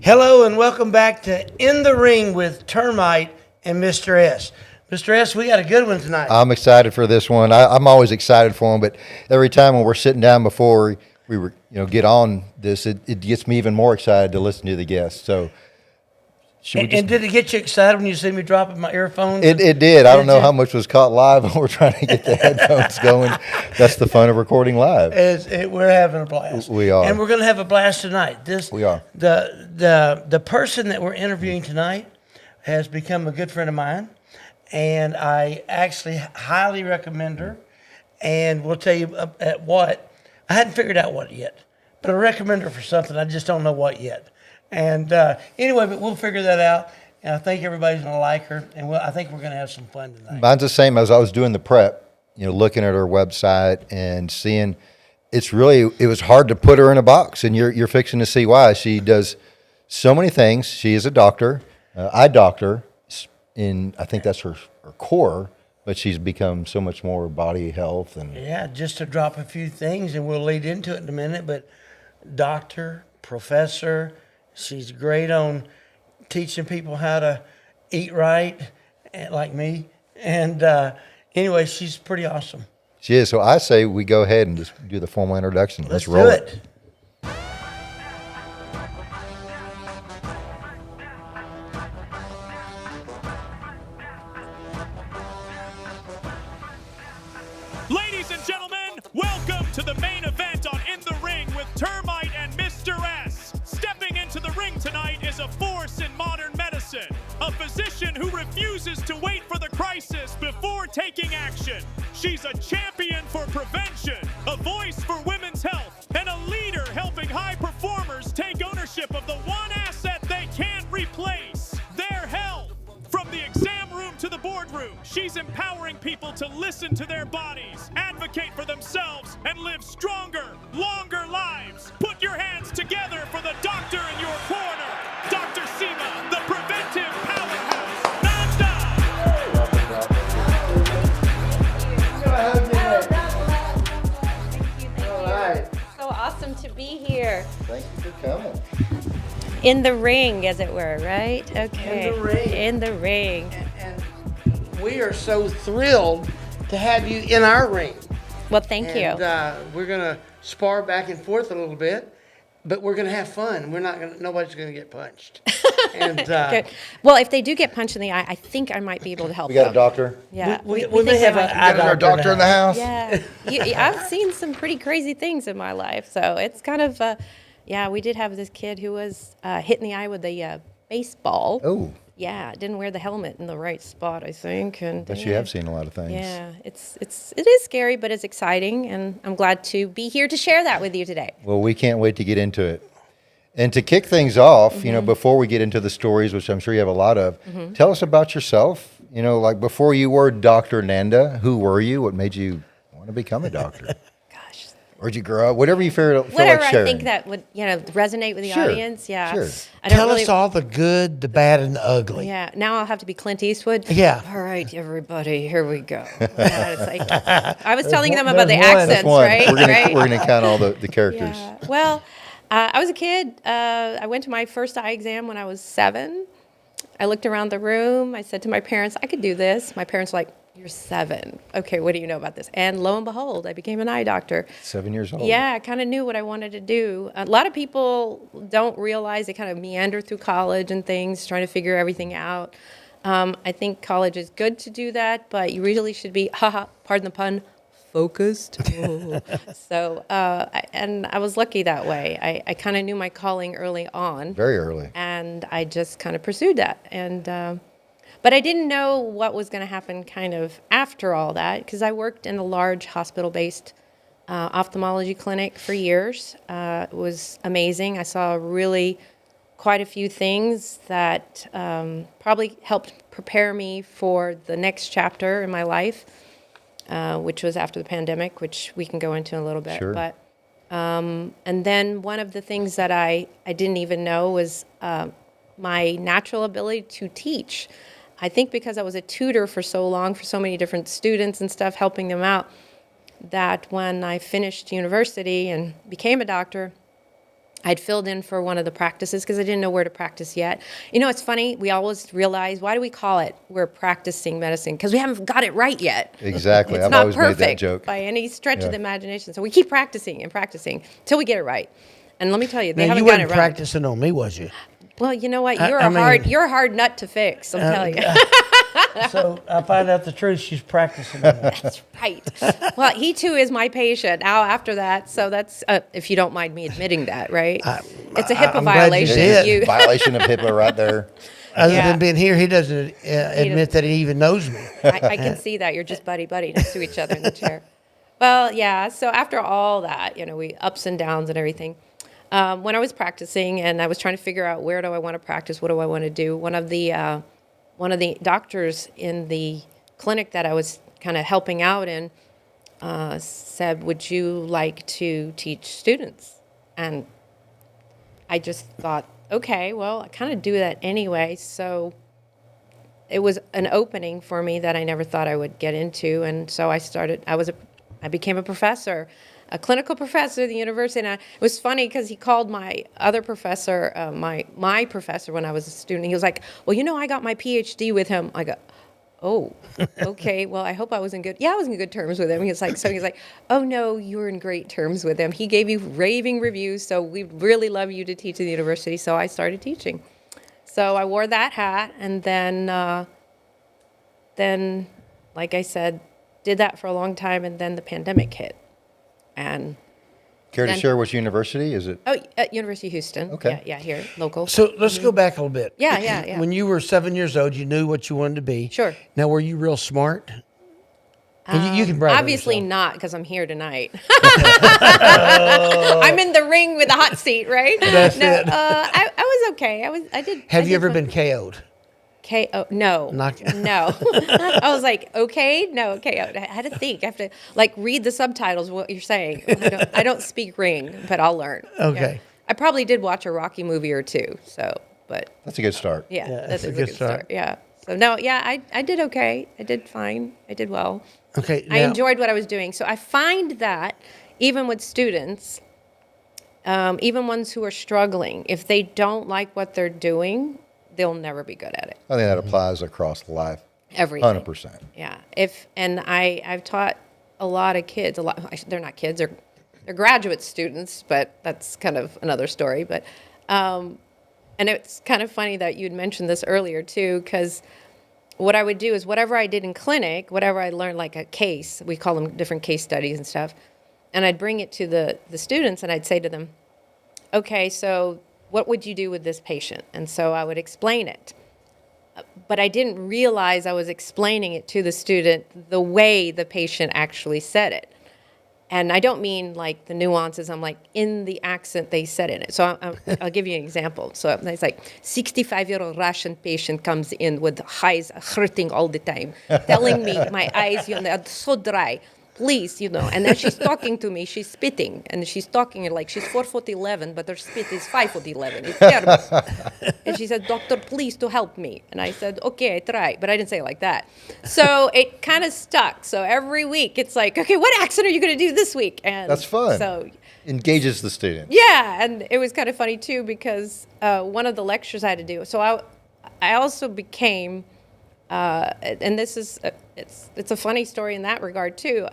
Hello and welcome back to In the Ring with Termite and Mr. S. Mr. S, we got a good one tonight. I'm excited for this one. I'm always excited for them, but every time when we're sitting down before we get on this, it gets me even more excited to listen to the guests. So, and did it get you excited when you see me dropping my earphones? It did. I don't know how much was caught live when we're trying to get the headphones going. That's the fun of recording live. We're having a blast. We are. And we're going to have a blast tonight. We are. The person that we're interviewing tonight has become a good friend of mine, and I actually highly recommend her. And we'll tell you at what. I hadn't figured out what yet, but I recommend her for something. I just don't know what yet. And anyway, but we'll figure that out. And I think everybody's going to like her, and I think we're going to have some fun tonight. Mine's the same. As I was doing the prep, looking at her website and seeing, it was hard to put her in a box, and you're fixing to see why. She does so many things. She is a doctor, eye doctor, I think that's her core, but she's become so much more body health. And yeah, just to drop a few things, and we'll lead into it in a minute, but doctor, professor, she's great on teaching people how to eat right, like me. And anyway, she's pretty awesome. She is. So I say we go ahead and just do the formal introduction. Let's roll do it. Ladies and gentlemen, welcome to the main event on In the Ring with Termite and Mr. S. Stepping into the ring tonight is a force in modern medicine, a physician who refuses to wait for the crisis before taking action. She's a champion for prevention, a voice for women's health, and a leader helping high performers take ownership of the one asset they can't replace, their health. From the exam room to the boardroom, she's empowering people to listen to their bodies, advocate for themselves, and live stronger, longer lives. Put your hands together for the doctor in your corner, Dr. Seema, the preventive powerhouse, Thank you. All right. So awesome to be here. thank you for coming. In the ring, as it were, right? Okay. In the ring. In the ring. And we are so thrilled to have you in our ring. Well, thank you. And we're going to spar back and forth a little bit, but we're going to have fun. Nobody's going to get punched. And Good. Well, if they do get punched in the eye, I think I might be able to help We got a them. doctor. Yeah. we think may have might an be eye able to- Our doctor in the house. Yeah. I've seen some pretty crazy things in my life, so it's kind of, we did have this kid who was hit in the eye with a baseball. Oh, Yeah, didn't wear the helmet in the right spot, I think. And but you have seen a lot of things. Yeah, it is scary, but it's exciting, and I'm glad to be here to share that with you today. Well, we can't wait to get into it. And to kick things off, before we get into the stories, which I'm sure you have a lot of, tell us about yourself. Like before you were Dr. Nanda, who were you? What made you want to become a doctor? Gosh. Where'd you grow up? Whatever you feel Whatever like sharing. I think that would, resonate with the Sure, audience. Yeah. sure. I don't tell really, us all the good, the bad, and the ugly. Yeah, now I'll have to be Clint Eastwood. Yeah. All right, everybody, here we go. Yeah, it's like, I was telling them about the there's one. accents, That's one. right? We're gonna count all the characters. Yeah. Well, I was a kid. I went to my first eye exam when I was 7. I looked around the room. I said to my parents, I could do this. My parents were like, you're 7. Okay, what do you know about this? And lo and behold, I became an eye doctor. 7 years old. Yeah, I kind of knew what I wanted to do. A lot of people don't realize they kind of meander through college and things, trying to figure everything out. I think college is good to do that, but you really should be, pardon the pun, focused. So, I was lucky that way. I kind of knew my calling early on. Very early. And I just kind of pursued that. And but I didn't know what was going to happen kind of after all that, because I worked in a large hospital-based ophthalmology clinic for years. It was amazing. I saw really quite a few things that probably helped prepare me for the next chapter in my life, which was after the pandemic, which we can go into in a little bit. Sure. But and then one of the things that I didn't even know was my natural ability to teach. I think because I was a tutor for so long for so many different students and stuff, helping them out, that when I finished university and became a doctor, I'd filled in for one of the practices because I didn't know where to practice yet. You know, it's funny. We always realize, why do we call it we're practicing medicine? Because we haven't got it right yet. Exactly. It's I've not always made that perfect joke. by any stretch Yeah. of the imagination. So we keep practicing and practicing till we get it right. And let me tell you, they Now, haven't you got it weren't right. practicing on me, was you? Well, you know what? I You're a hard nut to fix. I'm telling you. So I find out the truth. She's practicing on me. That's right. Well, he too is my patient now after that. So that's, if you don't mind me admitting that, right? It's a HIPAA I'm glad you violation. did. You, Violation of HIPAA right there. Other Yeah. than being here, he doesn't admit that he even knows me. I can see that. You're just buddy next to each other in the chair. Well, yeah. So after all that, we ups and downs and everything. When I was practicing and I was trying to figure out where do I want to practice, what do I want to do, one of the doctors in the clinic that I was kind of helping out in said, "Would you like to teach students?" And I just thought, okay, well, I kind of do that anyway. So it was an opening for me that I never thought I would get into. And so I became a professor, a clinical professor at the university. And it was funny because he called my other professor, my professor when I was a student. He was like, "Well, I got my PhD with him." I go, "Oh, okay. Well, I hope I was in good." Yeah, I was in good terms with him. He's like, "Oh no, you were in great terms with him. He gave you raving reviews. So we really love you to teach at the university." So I started teaching. So I wore that hat, and then, like I said, did that for a long time, and then the pandemic hit. And Care to Then- share which university? Is it? at University of Houston. Okay. Yeah, here, local. So let's go back a little bit. Yeah. When you were 7 years old, you knew what you wanted to be. Sure. Now, were you real smart? And you can brag on Obviously yourself. not, because I'm here tonight. I'm in the ring with the hot seat, right? That's no, it. I was okay. I did. Have I you did ever fine. been KO'd? KO? No. Not- No. I was like, okay, no, KO. I had to think. I have to read the subtitles. What you're saying? I don't speak ring, but I'll learn. Okay. Yeah. I probably did watch a Rocky movie or two. So, but That's a good start. yeah, that's that's a a good good start. start. Yeah. So no, yeah, I did okay. I did fine. I did well. Okay. I now- enjoyed what I was doing. So I find that even with students, even ones who are struggling, if they don't like what they're doing, they'll never be good at it. I think that applies across life. Everything. 100%. Yeah. I've taught a lot of kids. They're not kids. They're graduate students, but that's kind of another story. But and it's kind of funny that you'd mentioned this earlier too, because what I would do is whatever I did in clinic, whatever I learned, like a case, we call them different case studies and stuff, and I'd bring it to the students and I'd say to them, okay, so what would you do with this patient? And so I would explain it. But I didn't realize I was explaining it to the student the way the patient actually said it. And I don't mean like the nuances. I'm like in the accent they said it. So I'll give you an example. So it's like 65-year-old Russian patient comes in with eyes hurting all the time, telling me my eyes, are so dry. Please, and then she's talking to me. She's spitting, and she's talking like she's 4'11", but her spit is 5'11". It's terrible. And she said, "Doctor, please to help me." And I said, "Okay, I try," but I didn't say it like that. So it kind of stuck. So every week it's like, okay, what accent are you going to do this week? And That's fun. So Engages the student. yeah, and it was kind of funny too because one of the lectures I had to do. So I also became. And this is it's a funny story in that regard too.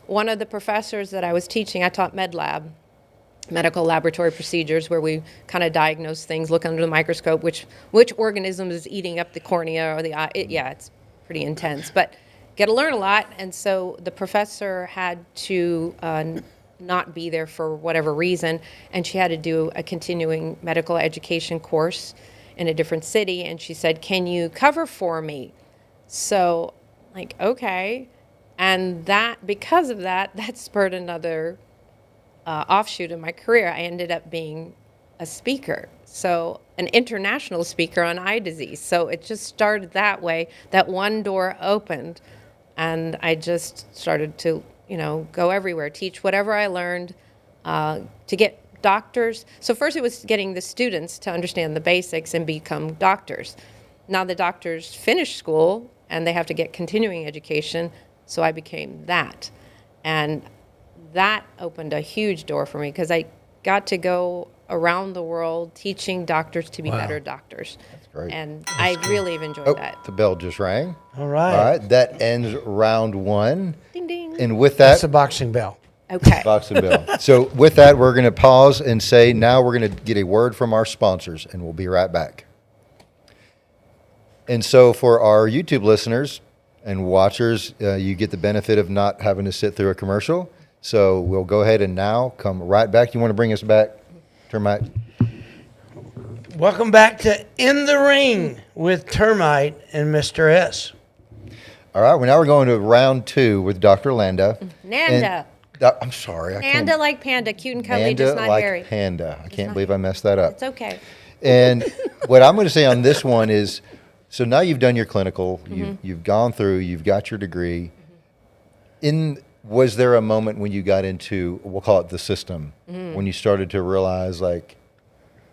One of the professors that I was teaching, I taught med lab, medical laboratory procedures, where we kind of diagnose things, look under the microscope, which organism is eating up the cornea or the eye. It's pretty intense, but get to learn a lot. And so the professor had to not be there for whatever reason, and she had to do a continuing medical education course in a different city, and she said, "Can you cover for me?" So, like, okay. And because of that spurred another offshoot in my career. I ended up being a speaker, so an international speaker on eye disease. So it just started that way. That one door opened, and I just started to, go everywhere, teach whatever I learned, to get doctors. So first it was getting the students to understand the basics and become doctors. Now the doctors finish school and they have to get continuing education, so I became that. And that opened a huge door for me because I got to go around the world teaching doctors to be better doctors. That's great. And I really have enjoyed that. The bell just rang. All right. All right. That ends round one. Ding, ding. And with That's that, a boxing bell. Okay. boxing bell. So with that, we're going to pause and say, now we're going to get a word from our sponsors, and we'll be right back. And so for our YouTube listeners and watchers, you get the benefit of not having to sit through a commercial. So we'll go ahead and now come right back. You want to bring us back, Termite? Welcome back to In the Ring with Termite and Mr. S. All right. Well, now we're going to round two with Dr. Landa. Nanda. I'm sorry. I Panda can't. like panda, cute and cuddly, Nanda just not like hairy. panda. I can't believe I messed that up. It's okay. And what I'm going to say on this one is, so now you've done your clinical, you've gone through, you've got your degree. Was there a moment when you got into, we'll call it the system, when you started to realize like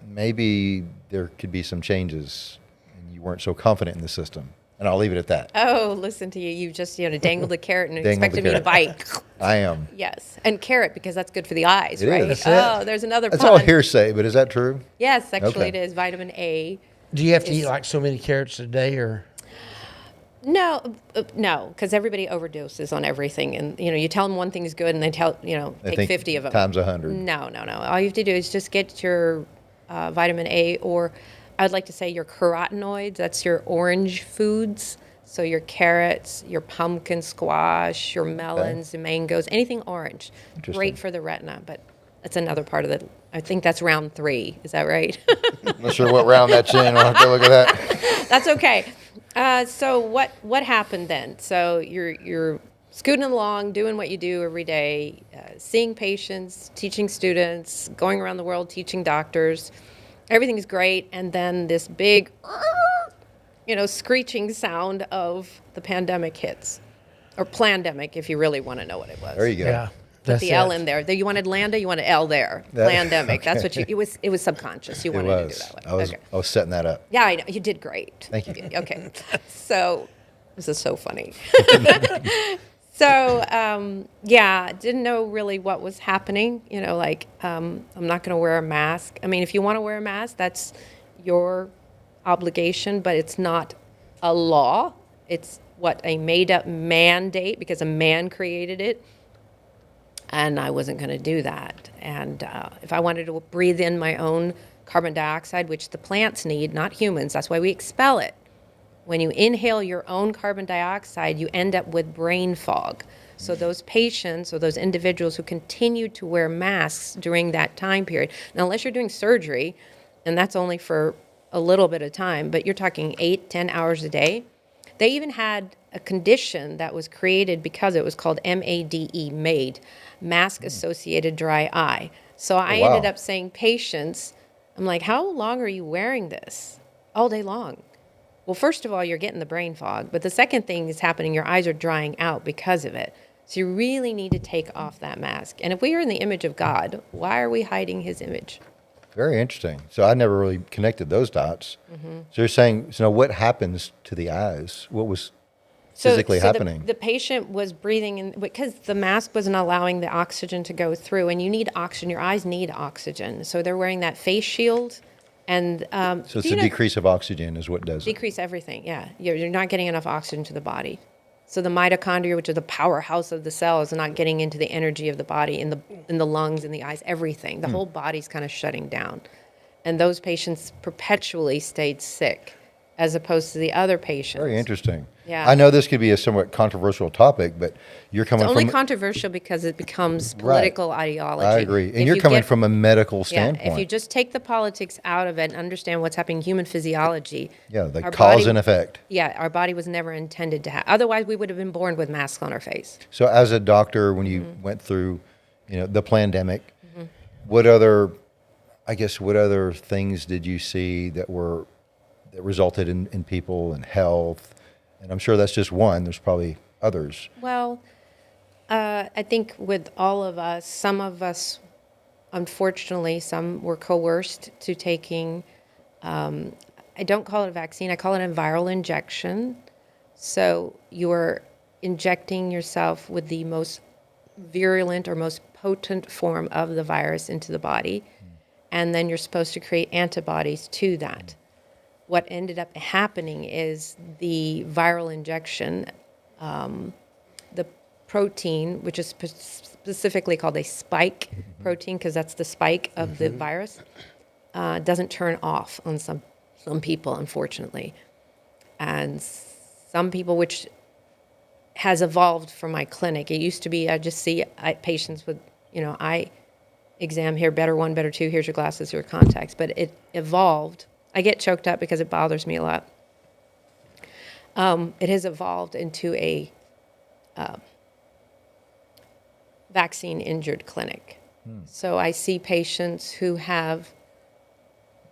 maybe there could be some changes and you weren't so confident in the system? And I'll leave it at that. Oh, listen to you. You just, dangled the carrot and Dangled expected the me to bite. I am. Yes. And carrot, because that's good for the eyes, It right? is. That's Oh, there's another That's pun. all hearsay, but is that true? Yes, actually Okay. it is. Vitamin A. Do you have to eat like so many carrots a day or? No, because everybody overdoses on everything. And, you tell them one thing is good and they tell, I take think 50 of them. times 100. No. All you have to do is just get your vitamin A, or I'd like to say your carotenoids. That's your orange foods. So your carrots, your pumpkin squash, your melons, your mangoes, anything orange. Interesting. Great for the retina, but that's another part of it. I think that's round 3. Is that right? I'm not sure what round that's in. I'll have to look at that. That's okay. So what happened then? So you're scooting along, doing what you do every day, seeing patients, teaching students, going around the world teaching doctors. Everything's great, and then this big, screeching sound of the pandemic hits, or plandemic, if you really want to know what it was. There you go. Yeah. Put That's the L it. in there. You wanted Landa, you wanted L there. That- Plandemic. okay. That's what it was subconscious. You It wanted to do was. that one. Okay. I was setting that up. Yeah, I know. You did great. Thank you. Okay. So, this is so funny. So, didn't know really what was happening. I'm not going to wear a mask. I mean, if you want to wear a mask, that's your obligation, but it's not a law. It's a made-up mandate because a man created it. And I wasn't going to do that. And if I wanted to breathe in my own carbon dioxide, which the plants need, not humans, that's why we expel it. When you inhale your own carbon dioxide, you end up with brain fog. So those patients or those individuals who continued to wear masks during that time period, now unless you're doing surgery, and that's only for a little bit of time, but you're talking 8-10 hours a day, they even had a condition that was created because it was called MADE, mask-associated dry eye. So I wow. ended up saying, patients, I'm like, how long are you wearing this? All day long. Well, first of all, you're getting the brain fog, but the second thing is happening, your eyes are drying out because of it. So you really need to take off that mask. And if we are in the image of God, why are we hiding his image? Very interesting. So I never really connected those dots. So you're saying, what happens to the eyes? What was physically happening? The patient was breathing in, because the mask wasn't allowing the oxygen to go through, and you need oxygen. Your eyes need oxygen. So they're wearing that face shield. And So it's a decrease of oxygen is what does it. decrease everything, yeah. You're not getting enough oxygen to the body. So the mitochondria, which are the powerhouse of the cells, are not getting into the energy of the body, in the lungs, in the eyes, everything. The whole body's kind of shutting down. And those patients perpetually stayed sick, as opposed to the other patients. Very interesting. Yeah. I know this could be a somewhat controversial topic, but you're coming It's only from controversial because it becomes political ideology. I agree. And If you're you coming get- from a medical Yeah, standpoint. if you just take the politics out of it and understand what's happening in human physiology. the our cause body- and effect. Yeah, our body was never intended to have. Otherwise, we would have been born with masks on our face. So as a doctor, when you went through, the pandemic, what other things did you see that resulted in people and health? And I'm sure that's just one. There's probably others. Well, I think with all of us, some of us, unfortunately, some were coerced to taking, I don't call it a vaccine, I call it a viral injection. So you're injecting yourself with the most virulent or most potent form of the virus into the body. and then you're supposed to create antibodies to that. What ended up happening is the viral injection, the protein, which is specifically called a spike protein, because that's the spike of the virus, doesn't turn off on some people, unfortunately. And some people, which has evolved from my clinic. It used to be I just see patients with, eye exam here, better one, better two, here's your glasses, your contacts. But it evolved. I get choked up because it bothers me a lot. It has evolved into a vaccine-injured clinic. So I see patients who have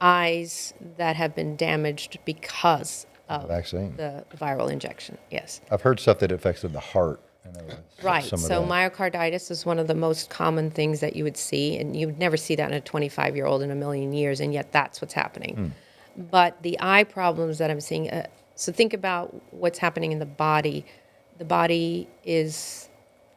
eyes that have been damaged because of Vaccine. the viral injection. Yes. I've heard stuff that affected the heart. I know Right. some of So that. myocarditis is one of the most common things that you would see, and you would never see that in a 25-year-old in a million years, and yet that's what's happening. But the eye problems that I'm seeing, so think about what's happening in the body. The body is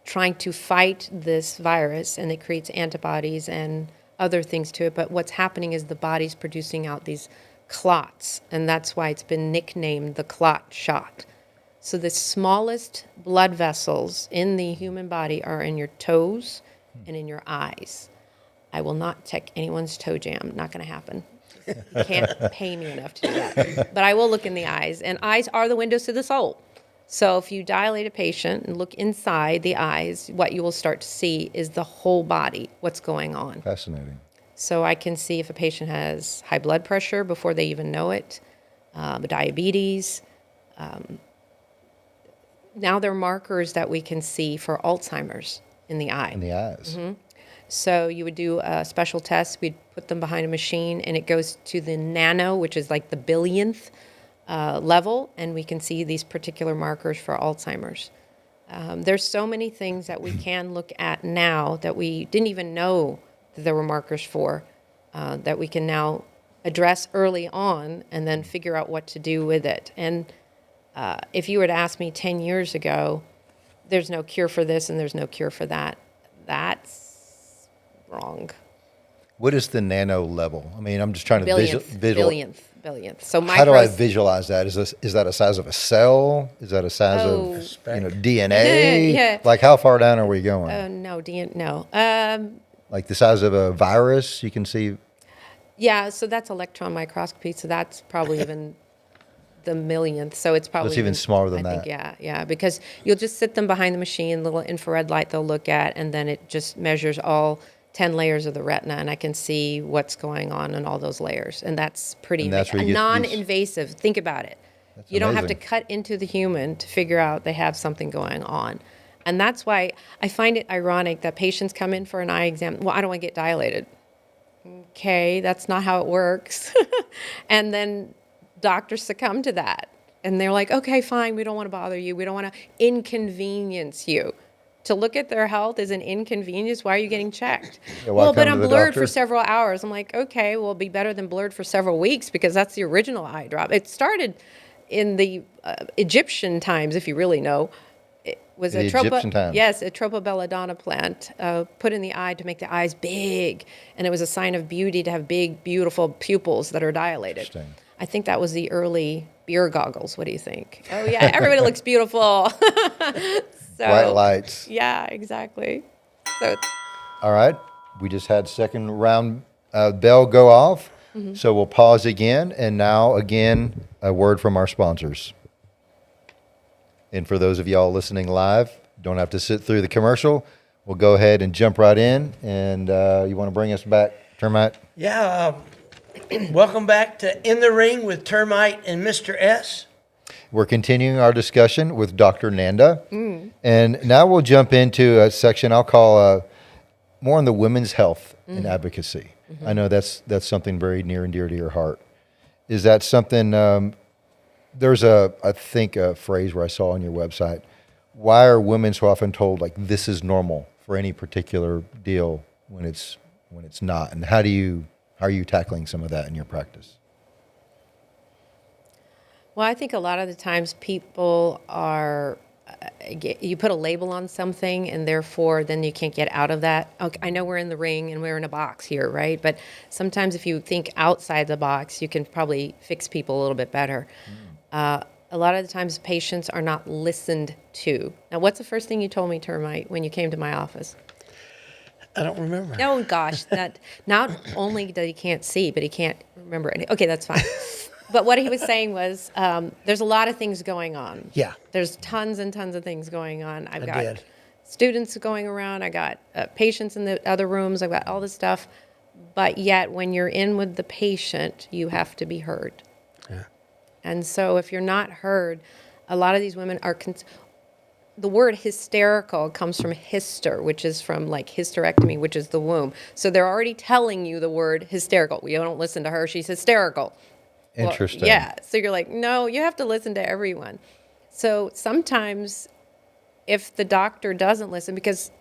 trying to fight this virus, and it creates antibodies and other things to it. But what's happening is the body's producing out these clots, and that's why it's been nicknamed the clot shot. So the smallest blood vessels in the human body are in your toes and in your eyes. I will not check anyone's toe jam. Not going to happen. You can't pay me enough to do that. But I will look in the eyes, and eyes are the windows to the soul. So if you dilate a patient and look inside the eyes, what you will start to see is the whole body, what's going on. Fascinating. So I can see if a patient has high blood pressure before they even know it, diabetes. Now there are markers that we can see for Alzheimer's in the eye. In the eyes. So you would do a special test. We'd put them behind a machine, and it goes to the nano, which is like the billionth level, and we can see these particular markers for Alzheimer's. There's so many things that we can look at now that we didn't even know that there were markers for, that we can now address early on and then figure out what to do with it. And if you were to ask me 10 years ago, there's no cure for this and there's no cure for that, that's wrong. What is the nano level? I mean, I'm just trying to Billionth. So How do I micros- visualize that? Is that a size of a cell? Is that a size Oh. of DNA? Yeah. Like how far down are we going? No. Like the size of a virus? You can see. Yeah, so that's electron microscopy. So that's probably even the millionth. So it's probably even smaller than I think, that. yeah, because you'll just sit them behind the machine, little infrared light they'll look at, and then it just measures all 10 layers of the retina, and I can see what's going on in all those layers. And that's pretty And that's where you get non-invasive. Think about it. You don't have to amazing. cut into the human to figure out they have something going on. And that's why I find it ironic that patients come in for an eye exam. Well, I don't want to get dilated. Okay, that's not how it works. And then doctors succumb to that. And they're like, okay, fine, we don't want to bother you. We don't want to inconvenience you. To look at their health is an inconvenience. Why are you getting checked? Yeah, why Well, but come to I'm the blurred doctor? for several hours. I'm like, okay, well, it'll be better than blurred for several weeks because that's the original eye drop. It started in the Egyptian times, if you really know. It was The Egyptian times. Yes, a tropobelladonna plant put in the eye to make the eyes big, and it was a sign of beauty to have big, beautiful pupils that are dilated. Interesting. I think that was the early beer goggles. What do you think? Oh yeah, everybody looks beautiful. So, Bright lights. Yeah, exactly. So All right. We just had second round bell go off. So we'll pause again. And now, again, a word from our sponsors. And for those of y'all listening live, don't have to sit through the commercial. We'll go ahead and jump right in. And you want to bring us back, Termite? Yeah, welcome back to In the Ring with Termite and Mr. S. We're continuing our discussion with Dr. Nanda. And now we'll jump into a section I'll call more on the women's health and advocacy. I know that's something very near and dear to your heart. Is that something, there's I think a phrase where I saw on your website, why are women so often told like this is normal for any particular deal when it's not? And how are you tackling some of that in your practice? Well, I think a lot of the times people are you put a label on something, and therefore then you can't get out of that. Okay, I know we're in the ring and we're in a box here, right? But sometimes if you think outside the box, you can probably fix people a little bit better. A lot of the times patients are not listened to. Now, what's the first thing you told me, Termite, when you came to my office? I don't remember. Oh, gosh, that not only that he can't see, but he can't remember any. Okay, that's fine. But what he was saying was there's a lot of things going on. Yeah. There's tons and tons of things going on. I've got did. students going around. I got patients in the other rooms. I've got all this stuff. But yet, when you're in with the patient, you have to be heard. Yeah. And so if you're not heard, a lot of these women are, the word hysterical comes from hyster, which is from like hysterectomy, which is the womb. So they're already telling you the word hysterical. We don't listen to her. She's hysterical. Interesting. Well, yeah. So you're like, no, you have to listen to everyone. So sometimes if the doctor doesn't listen, because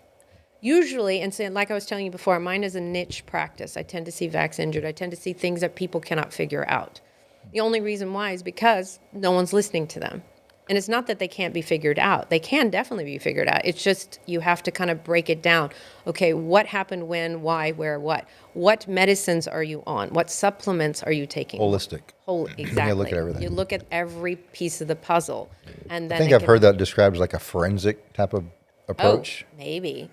usually, and so like I was telling you before, mine is a niche practice. I tend to see vax injured. I tend to see things that people cannot figure out. The only reason why is because no one's listening to them. And it's not that they can't be figured out. They can definitely be figured out. It's just you have to kind of break it down. Okay, what happened when, why, where, what? What medicines are you on? What supplements are you taking? Holistic. Exactly. look at everything. You look at every piece of the puzzle. And then I think I've heard that described as like a forensic type of approach. Oh, maybe.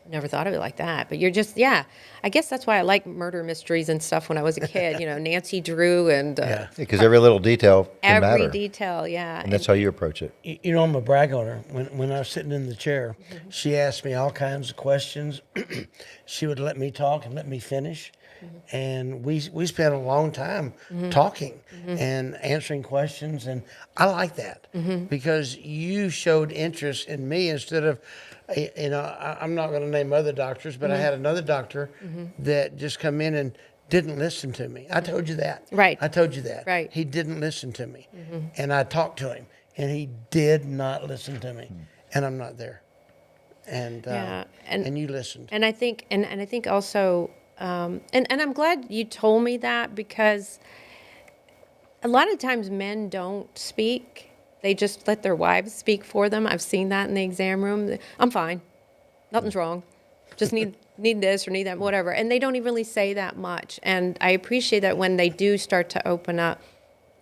Never thought of it like that. But you're just, yeah. I guess that's why I like murder mysteries and stuff when I was a kid. You know, Nancy Drew and Yeah. Because every little detail can every matter. detail, yeah. And that's how you approach it. You know, I'm a brag on her. When I was sitting in the chair, she asked me all kinds of questions. She would let me talk and let me finish. And we spent a long time talking and answering questions. And I like that because you showed interest in me instead of, you know, I'm not going to name other doctors, but I had another doctor that just come in and didn't listen to me. I told you that. Right. I told you that. Right. He didn't listen to me. And I talked to him and he did not listen to me. And I'm not there. And, Yeah, and you listened. And I think, and I think also, and I'm glad you told me that because a lot of times men don't speak. They just let their wives speak for them. I've seen that in the exam room. I'm fine. Nothing's wrong. Just need this or need that, whatever. And they don't even really say that much. And I appreciate that when they do start to open up.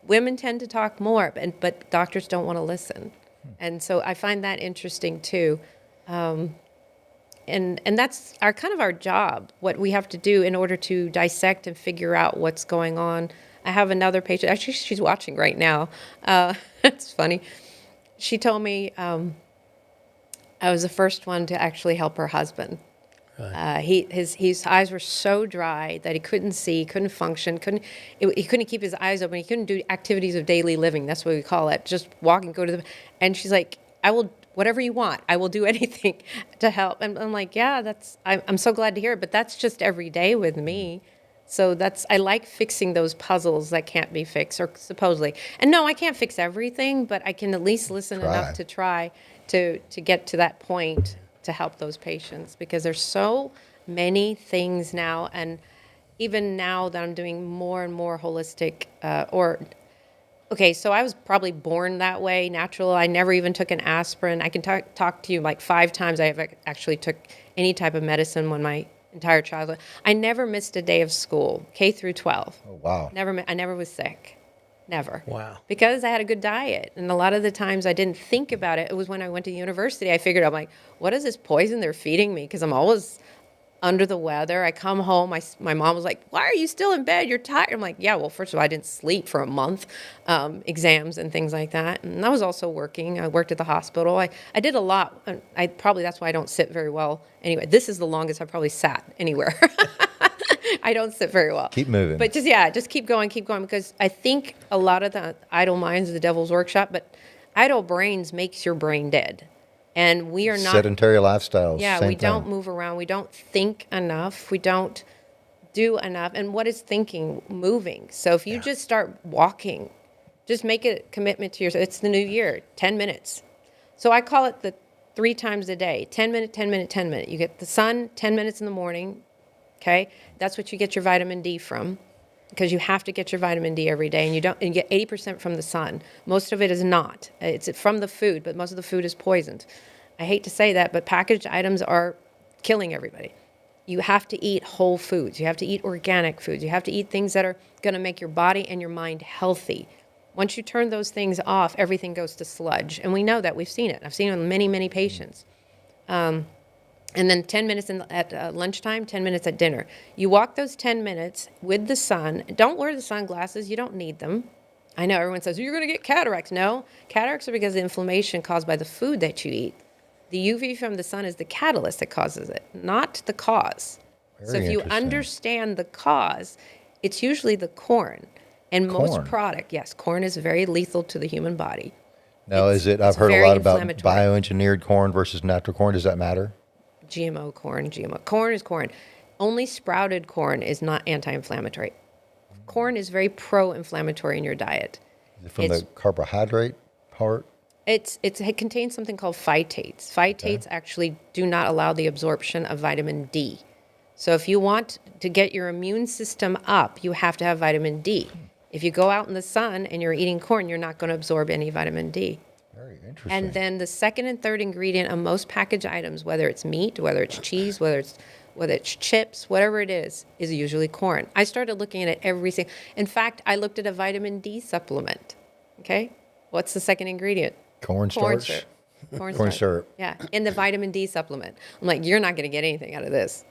Women tend to talk more, but doctors don't want to listen. And so I find that interesting too. And that's our job, what we have to do in order to dissect and figure out what's going on. I have another patient, actually she's watching right now. It's funny. She told me I was the first one to actually help her husband. Right. His eyes were so dry that he couldn't see, couldn't function, he couldn't keep his eyes open. He couldn't do activities of daily living. That's what we call it. Just walk and go to and she's like, I will, whatever you want, I will do anything to help. And I'm like, yeah, I'm so glad to hear it, but that's just every day with me. So I like fixing those puzzles that can't be fixed, or supposedly. And no, I can't fix everything, but I can at least listen enough to try to get to that point to help those patients, because there's so many things now. And even now that I'm doing more and more holistic, okay, so I was probably born that way, natural. I never even took an aspirin. I can talk to you like 5 times I have actually took any type of medicine when my entire childhood. I never missed a day of school, K through 12. Oh, wow. I never was sick. Never. Wow. Because I had a good diet. And a lot of the times I didn't think about it. It was when I went to university, I figured, I'm like, what is this poison they're feeding me? Because I'm always under the weather. I come home, my mom was like, why are you still in bed? You're tired. I'm like, yeah, well, first of all, I didn't sleep for a month, exams and things like that. And I was also working. I worked at the hospital. I did a lot. That's why I don't sit very well. Anyway, this is the longest I've probably sat anywhere. I don't sit very well. Keep moving. But just keep going, because I think a lot of the idle minds is the devil's workshop, but idle brains makes your brain dead. And we are not sedentary lifestyles. Yeah, same we don't thing. move around. We don't think enough. We don't do enough. And what is thinking? Moving. So if you just start walking, just make a commitment to yourself. It's the new year, 10 minutes. So I call it the 3 times a day, 10 minute, 10 minute, 10 minute. You get the sun 10 minutes in the morning. Okay, that's what you get your vitamin D from. because you have to get your vitamin D every day, and you get 80% from the sun. Most of it is not. It's from the food, but most of the food is poisoned. I hate to say that, but packaged items are killing everybody. You have to eat whole foods. You have to eat organic foods. You have to eat things that are going to make your body and your mind healthy. Once you turn those things off, everything goes to sludge. And we know that. We've seen it. I've seen it in many, many patients. And then 10 minutes at lunchtime, 10 minutes at dinner. You walk those 10 minutes with the sun. Don't wear the sunglasses. You don't need them. I know everyone says, you're going to get cataracts. No, cataracts are because of inflammation caused by the food that you eat. The UV from the sun is the catalyst that causes it, not the cause. So if you understand the cause, it's usually the corn. And most product, yes, corn is very lethal to the human body. Now, I've heard a lot about bioengineered corn versus natural corn. Does that matter? GMO. Corn is corn. Only sprouted corn is not anti-inflammatory. Corn is very pro-inflammatory in your diet. Is it from the carbohydrate part? It contains something called phytates. Phytates actually do not allow the absorption of vitamin D. So if you want to get your immune system up, you have to have vitamin D. If you go out in the sun and you're eating corn, you're not going to absorb any vitamin D. Very interesting. And then the second and third ingredient of most packaged items, whether it's meat, whether it's cheese, whether it's chips, whatever it is usually corn. I started looking at it everything. In fact, I looked at a vitamin D supplement. Okay? What's the second ingredient? Corn starch? Corn syrup. Yeah, in the vitamin D supplement. I'm like, you're not going to get anything out of this.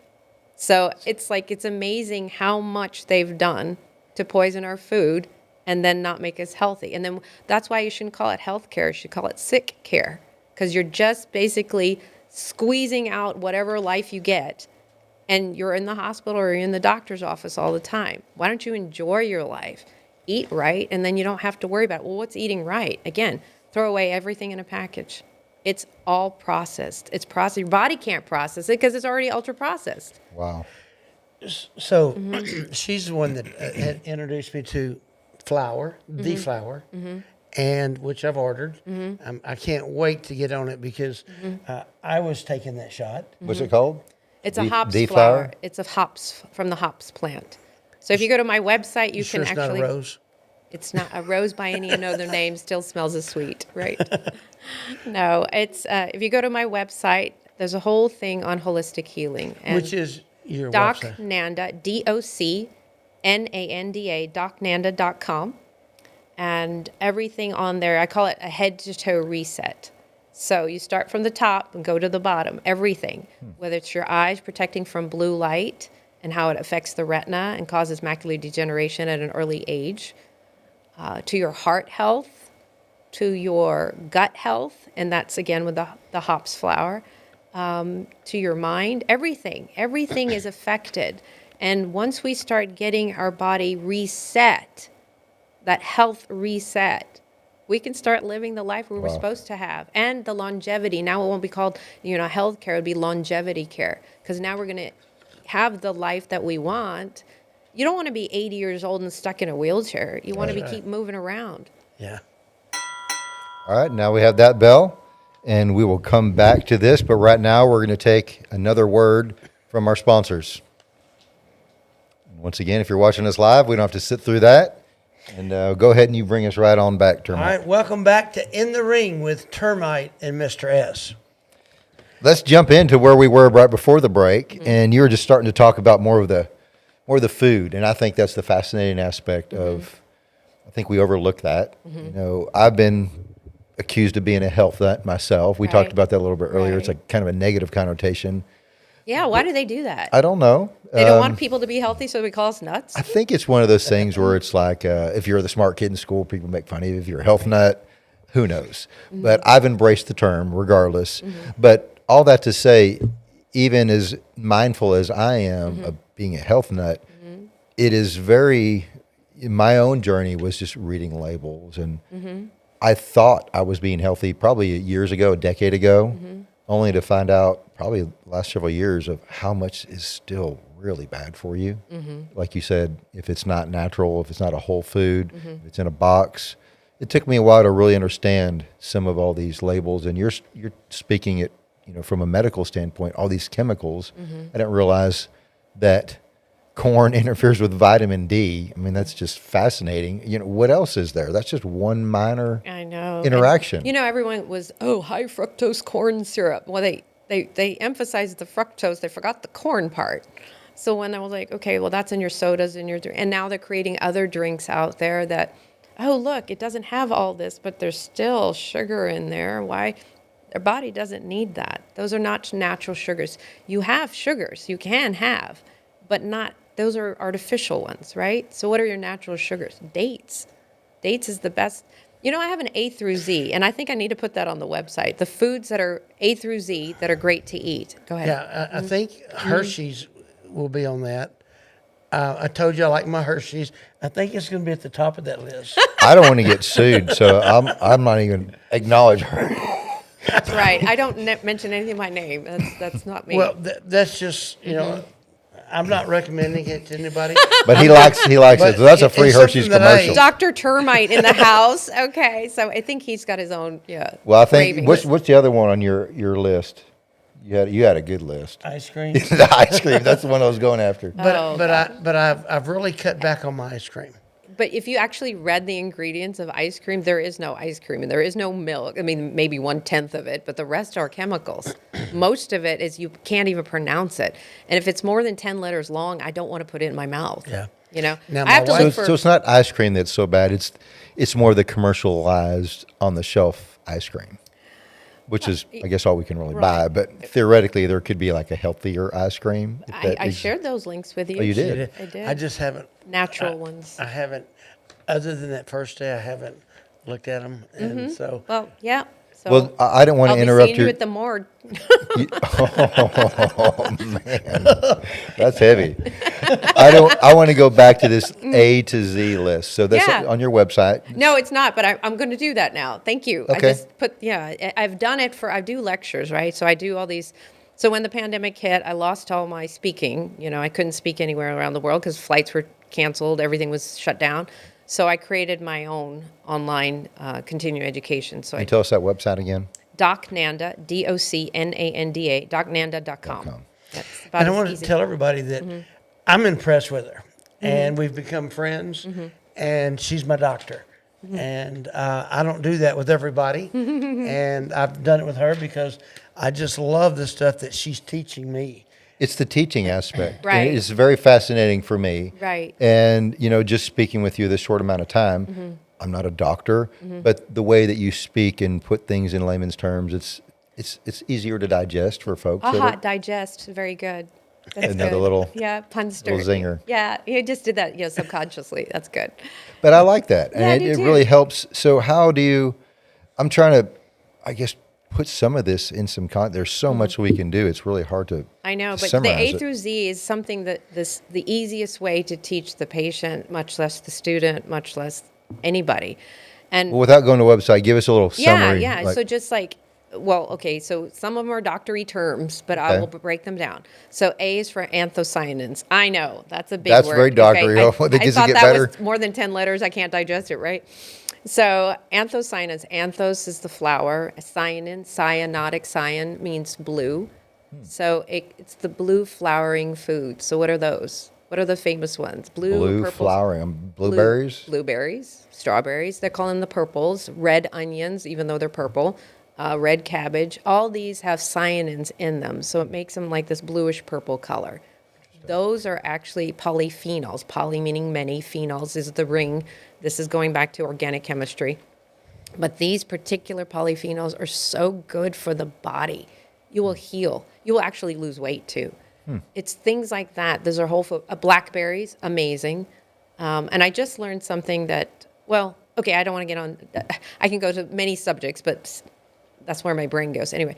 So it's amazing how much they've done to poison our food and then not make us healthy. And then that's why you shouldn't call it health care. You should call it sick care, because you're just basically squeezing out whatever life you get, and you're in the hospital or you're in the doctor's office all the time. Why don't you enjoy your life? Eat right, and then you don't have to worry about, well, what's eating right? Again, throw away everything in a package. It's all processed. It's processed. Your body can't process it because it's already ultra processed. Wow. So she's the one that had introduced me to flour, the flour, and which I've ordered. I can't wait to get on it because I was taking that shot. What's it called? It's a hops flour. It's a hops from the hops plant. So if you go to my website, you can It's actually. not a rose. It's not a rose by any other name. Still smells as sweet, right? No, it's if you go to my website, there's a whole thing on holistic healing, and Which is your Doc website? Nanda, DOCNANDA, docnanda.com, and everything on there. I call it a head to toe reset. So you start from the top and go to the bottom. Everything, whether it's your eyes protecting from blue light and how it affects the retina and causes macular degeneration at an early age. To your heart health, to your gut health, and that's again with the hops flour, to your mind, everything is affected. And once we start getting our body reset, that health reset, we can start living the life we were supposed to have. And the longevity, now it won't be called, health care, it would be longevity care, because now we're going to have the life that we want. You don't want to be 80 years old and stuck in a wheelchair. You want to keep moving around. Yeah. All right, now we have that bell, and we will come back to this. But right now, we're going to take another word from our sponsors. Once again, if you're watching us live, we don't have to sit through that. And go ahead and you bring us right on back, Termite. All right, welcome back to In the Ring with Termite and Mr. S. Let's jump into where we were right before the break, and you were just starting to talk about more of the food, and I think that's the fascinating aspect of. I think we overlook that. I've been accused of being a health nut myself. We talked about that a little bit earlier. It's like kind of a negative connotation. Yeah, why do they do that? I don't know. They don't want people to be healthy, so they call us nuts? I think it's one of those things where it's like if you're the smart kid in school, people make fun of you. If you're a health nut, who knows? But I've embraced the term regardless. But all that to say, even as mindful as I am of being a health nut, it is my own journey was just reading labels. And I thought I was being healthy probably years ago, a decade ago, only to find out probably the last several years of how much is still really bad for you. Like you said, if it's not natural, if it's not a whole food, if it's in a box. It took me a while to really understand some of all these labels. And you're speaking it, from a medical standpoint, all these chemicals. I didn't realize that corn interferes with vitamin D. I mean, that's just fascinating. What else is there? That's just one minor I know. interaction. And, everyone was, high fructose corn syrup. Well, they emphasized the fructose. They forgot the corn part. So when I was like, okay, well, that's in your sodas, and now they're creating other drinks out there that, oh, look, it doesn't have all this, but there's still sugar in there. Why? Their body doesn't need that. Those are not natural sugars. You have sugars, you can have, but not, those are artificial ones, right? So what are your natural sugars? Dates. Dates is the best. I have an A through Z, and I think I need to put that on the website. The foods that are A through Z that are great to eat. Go ahead. Yeah, I think Hershey's will be on that. I told you I like my Hershey's. I think it's going to be at the top of that list. I don't want to get sued, so I'm not even acknowledge her. That's right. I don't mention anything by name. That's not me. Well, that's just, I'm not recommending it to anybody. But he likes But it. So that's a free it's Hershey's something that commercial. Dr. Termite in the house. Okay, so I think he's got his own. Well, I think cravings. what's the other one on your list? You had a good list. Ice cream. The ice cream. That's the one I was going after. But I've really cut back on my ice cream. But if you actually read the ingredients of ice cream, there is no ice cream and there is no milk. I mean, maybe 1/10 of it, but the rest are chemicals. Most of it is you can't even pronounce it. And if it's more than 10 letters long, I don't want to put it in my mouth. Yeah. Now, I have to my So, look for. so it's not ice cream that's so bad. It's more the commercialized on the shelf ice cream, which is I guess all we can really buy. But theoretically, there could be like a healthier ice cream. if that I is- shared those links with you. Oh, you did? I did. I just haven't. Natural ones. I haven't. Other than that first day, I haven't looked at them, and so. Well, yeah. So Well, I don't want I'll to be interrupt seeing you your. at the morgue. Oh man, that's heavy. I want to go back to this A to Z list. So that's Yeah. on your website. No, it's not, but I'm going to do that now. Thank you. I Okay. just I've done it I do lectures, right? So I do all these. So when the pandemic hit, I lost all my speaking. I couldn't speak anywhere around the world because flights were canceled. Everything was shut down. So I created my own online continuing education. So Can you tell us that website again? Doc Nanda, DOCNANDA, docnanda.com. That's about And I as want easy. to tell everybody that I'm impressed with her, and we've become friends, and she's my doctor. And I don't do that with everybody, and I've done it with her because I just love the stuff that she's teaching me. It's the teaching aspect. Right. And it's very fascinating for me. Right. And, just speaking with you this short amount of time, I'm not a doctor, but the way that you speak and put things in layman's terms, it's easier to digest for folks. that Aha, are- digest, very good. That's Another good. little- punster. little zinger. Yeah, you just did that, subconsciously. That's good. But I like that. Yeah, I And do it too. really helps. So how do you, I'm trying to, I guess, put some of this in some there's so much we can do. It's really hard to I know, to but the summarize A it. through Z is something that the easiest way to teach the patient, much less the student, much less anybody. And Well, without going to the website, give us a little summary. yeah. like- So just okay, so some of them are doctory terms, but I Okay. will break them down. So A is for anthocyanins. I know, that's a big That's word. very doctory. Oh, does it thought get that better? was more than 10 letters. I can't digest it, right? So anthocyanins, anthos is the flower. Cyanin, cyanotic, cyan means blue. So it's the blue flowering food. So what are those? What are the famous ones? blue purples, flowering, blueberries. blueberries, strawberries. They're calling the purples. Red onions, even though they're purple. Red cabbage. All these have cyanins in them, so it makes them like this bluish purple color. Those are actually polyphenols. Poly meaning many. Phenols is the ring. This is going back to organic chemistry. But these particular polyphenols are so good for the body. You will heal. You will actually lose weight too. It's things like that. Those are whole food. Blackberries, amazing. And I just learned something that, okay, I don't want to get on. I can go to many subjects, but that's where my brain goes. Anyway,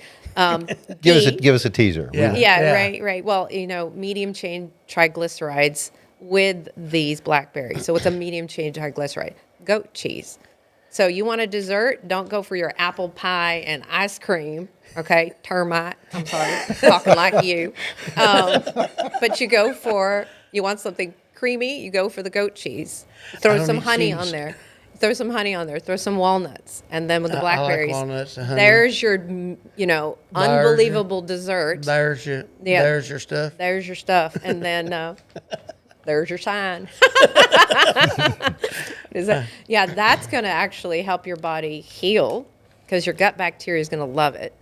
Give us a teaser. Yeah. yeah, right. Well, medium chain triglycerides with these blackberries. So what's a medium chain triglyceride? Goat cheese. So you want a dessert? Don't go for your apple pie and ice cream. Okay, termite. I'm sorry, talking like you. But you want something creamy. You go for the goat cheese. Throw don't some eat honey cheese. on there. Throw some honey on there. Throw some walnuts, and then with the I like blackberries, walnuts and honey. there's your, unbelievable dessert. There's your Yeah. there's your stuff. There's your stuff, and then There's your sign. Yeah, that's going to actually help your body heal because your gut bacteria is going to love it.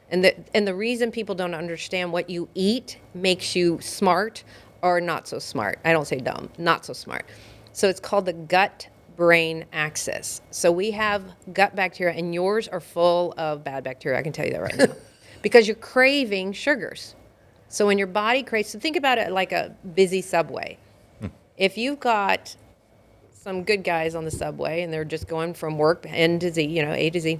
And the reason people don't understand what you eat makes you smart or not so smart. I don't say dumb, not so smart. So it's called the gut-brain axis. So we have gut bacteria, and yours are full of bad bacteria. I can tell you that right now. Because you're craving sugars. So when your body craves, so think about it like a busy subway. If you've got some good guys on the subway and they're just going from work N to Z, A to Z,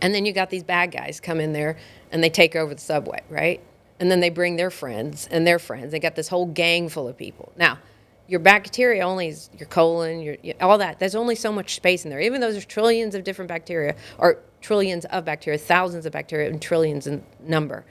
and then you got these bad guys come in there and they take over the subway, right? And then they bring their friends and their friends. They got this whole gang full of people. Now, your bacteria only is your colon, all that. There's only so much space in there. Even though there's trillions of different bacteria, or trillions of bacteria, thousands of bacteria, and trillions in number.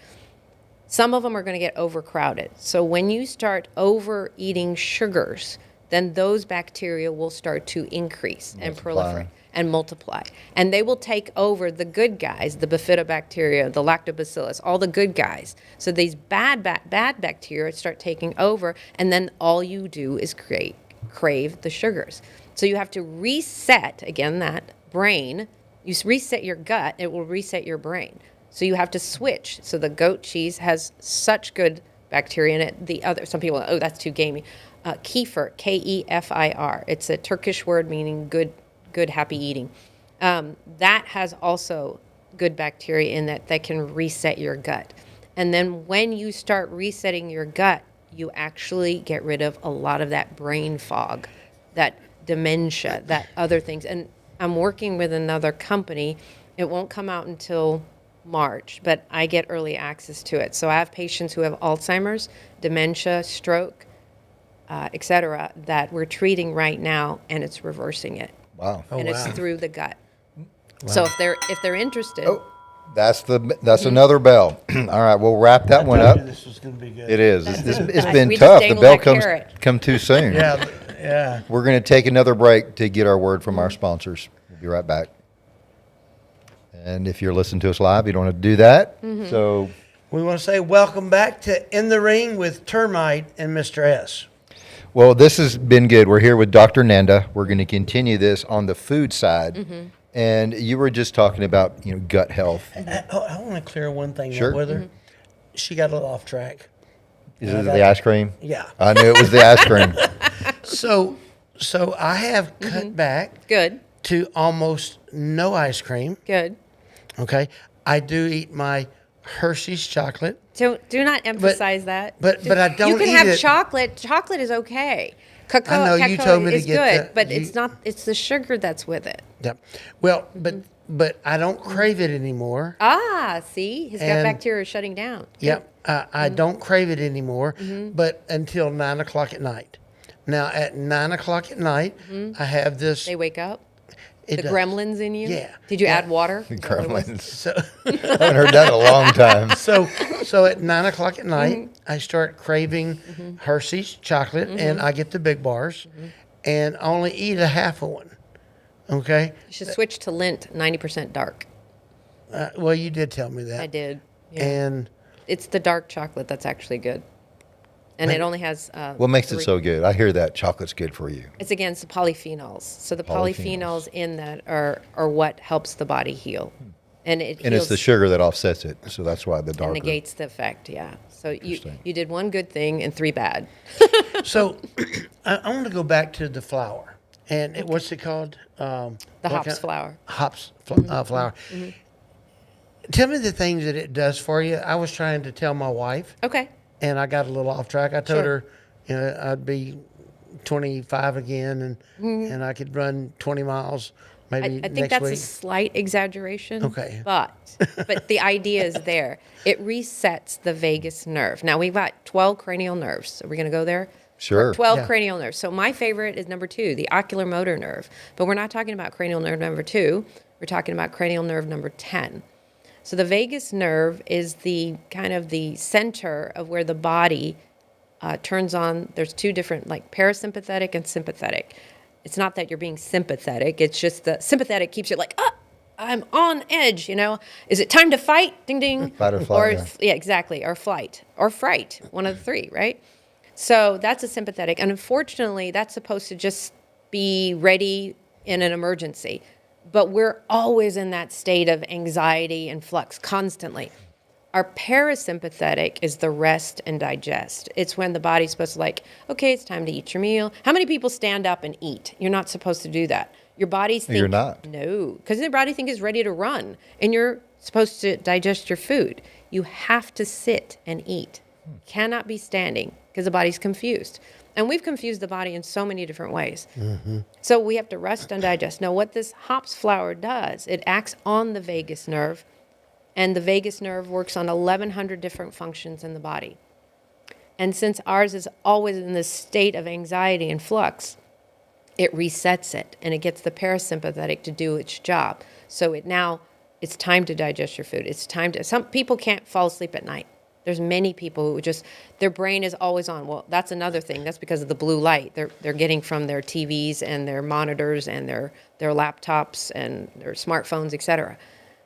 Some of them are going to get overcrowded. So when you start overeating sugars, then those bacteria will start to increase and proliferate and multiply. And they will take over the good guys, the bifidobacteria, the lactobacillus, all the good guys. So these bad bacteria start taking over, and then all you do is crave the sugars. So you have to reset, again, that brain. You reset your gut, it will reset your brain. So you have to switch. So the goat cheese has such good bacteria in it. The other, some people, oh, that's too gamey. Kefir, K-E-F-I-R. It's a Turkish word meaning good, happy eating. That has also good bacteria in that can reset your gut. And then when you start resetting your gut, you actually get rid of a lot of that brain fog, that dementia, that other things. And I'm working with another company. It won't come out until March, but I get early access to it. So I have patients who have Alzheimer's, dementia, stroke, et cetera, that we're treating right now, and it's reversing it. Wow. Oh, And it's wow. through the gut. So if they're interested, That's another bell. All right, we'll wrap that one Told you up. this was going to be good. It is. It's been We just tough. The dangled bell that carrot. come too soon. Yeah, yeah. We're going to take another break to get our word from our sponsors. We'll be right back. And if you're listening to us live, you don't have to do that. So We want to say welcome back to In the Ring with Termite and Mr. S. well, this has been good. We're here with Dr. Nanda. We're going to continue this on the food side. And you were just talking about, gut health. I want to clear one thing Sure. up with her. She got a little off track. Is it the ice cream? Yeah. I knew it was the ice cream. So I have cut back good, to almost no ice cream. good. Okay. I do eat my Hershey's chocolate. Do not emphasize that. but I don't You can eat have it. chocolate. Chocolate is okay. Cacao, I know, you cacao told me to is get good, the- but you- it's not. It's the sugar that's with it. Yeah. Well, but I don't crave it anymore. Ah, see, his gut And- bacteria is shutting down. Yep. I don't crave it anymore, Mm-hmm. but until 9 o'clock at night. Now, at 9 o'clock at night, I have this. Mm-hmm. They wake up. it The does. gremlins in you. Yeah, Did you yeah. add water? Gremlins. So, I haven't heard that in a long time. so at 9 o'clock at night, Mm-hmm. I start craving Hershey's chocolate, and I get the big bars, and only eat a half of one. Okay. You should switch to Lindt, 90% dark. Well, you did tell me that. I did. Yeah. And It's the dark chocolate that's actually good. And it only has. What makes it 3 so good? I hear that chocolate's good for you. It's against the polyphenols. So the Polyphenols. polyphenols in that are what helps the body heal. And it And it's heals the sugar that offsets it, so that's why the and darker. negates the effect, yeah. So you Interesting. did one good thing and 3 bad. so I want to go back to the flour. And what's it called? The what hops kind- flour. Hops flour. Tell me the things that it does for you. I was trying to tell my wife, Okay. and I got a little off track. I told Sure. her, I'd be 25 again, and I could run 20 miles maybe I think next that's a week. slight exaggeration. Okay. But the idea is there. It resets the vagus nerve. Now we've got 12 cranial nerves. Are we going to go there? Sure. 12 Yeah. cranial nerves. So my favorite is number 2, the ocular motor nerve. But we're not talking about cranial nerve number 2. We're talking about cranial nerve number 10. So the vagus nerve is the kind of the center of where the body turns on. There's 2 different, like parasympathetic and sympathetic. It's not that you're being sympathetic. It's just the sympathetic keeps you like, I'm on edge, Is it time to fight? Ding, ding. Fight or flight, yeah. Yeah, exactly. Or flight or fright. One of the 3, right? So that's a sympathetic. And unfortunately, that's supposed to just be ready in an emergency. But we're always in that state of anxiety and flux constantly. Our parasympathetic is the rest and digest. It's when the body's supposed to like, okay, it's time to eat your meal. How many people stand up and eat? You're not supposed to do that. Your body's You're not. No, because your body think is ready to run, and you're supposed to digest your food. You have to sit and eat. Cannot be standing because the body's confused. And we've confused the body in so many different ways. So we have to rest and digest. Now, what this hops flower does, it acts on the vagus nerve, and the vagus nerve works on 1,100 different functions in the body. And since ours is always in this state of anxiety and flux, it resets it, and it gets the parasympathetic to do its job. So it's time to digest your food. It's time to, some people can't fall asleep at night. There's many people who just, their brain is always on. Well, that's another thing. That's because of the blue light they're getting from their TVs and their monitors and their laptops and their smartphones, et cetera.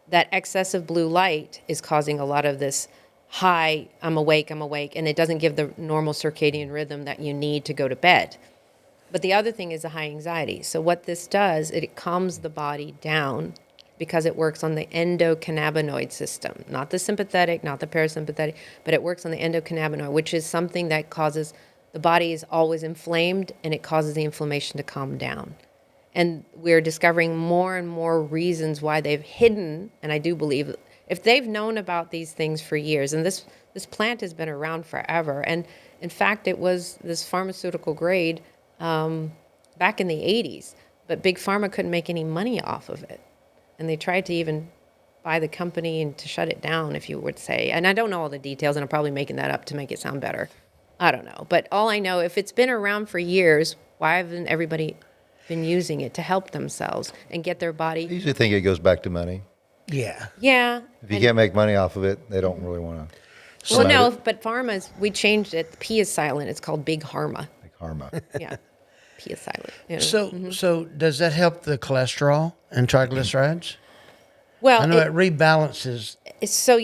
That excessive blue light is causing a lot of this high, I'm awake, and it doesn't give the normal circadian rhythm that you need to go to bed. But the other thing is the high anxiety. So what this does, it calms the body down because it works on the endocannabinoid system, not the sympathetic, not the parasympathetic, but it works on the endocannabinoid, which is something that causes, the body is always inflamed, and it causes the inflammation to calm down. And we're discovering more and more reasons why they've hidden, and I do believe, if they've known about these things for years, and this plant has been around forever, and in fact, it was this pharmaceutical grade back in the 80s, but Big Pharma couldn't make any money off of it. And they tried to even buy the company and to shut it down, if you would say. And I don't know all the details, and I'm probably making that up to make it sound better. I don't know. But all I know, if it's been around for years, why haven't everybody been using it to help themselves and get their I body? usually think it goes back to money. Yeah. Yeah. If you can't make money off of it, they don't really want to. Well, no, but pharma's, we changed it. The P is silent. It's called Big Pharma. Like karma. Yeah. P is silent. You know? So does that help the cholesterol and triglycerides? Well, I know it rebalances. So